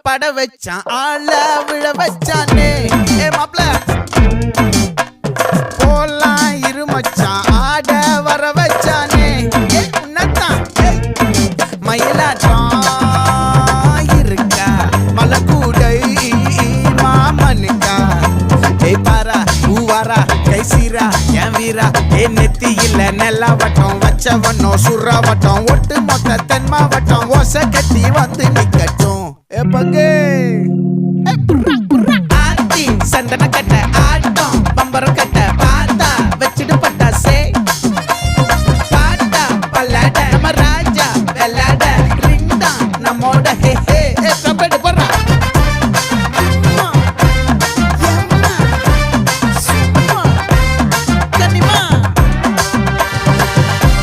பட வச்சான் ஆள விழ வச்சானே மாப்ள போலாம் இருமச்சான் ஆட வர வச்சானே உன்னத்தான் மயிலாட்டம் இருக்கா மலக்கூடை மாமனுக்கா பாரா பூவாரா கைசீரா என் வீரா நெத்தி இல்ல நெல்லா வட்டம் வச்சவனோ சுறா வட்டம் ஒட்டு மொத்த தென் மாவட்டம் ஓசை கட்டி வந்து நிக்கட்டும் பங்கே ஆத்தி சந்தன கட்ட ஆட்டம் பம்பரம் கட்ட பாத்தா வச்சிடு பட்டாசே பாட்டா பல்லாட நம்ம ராஜா வெள்ளாட ரிங் தான் நம்மோட ஹே ஹே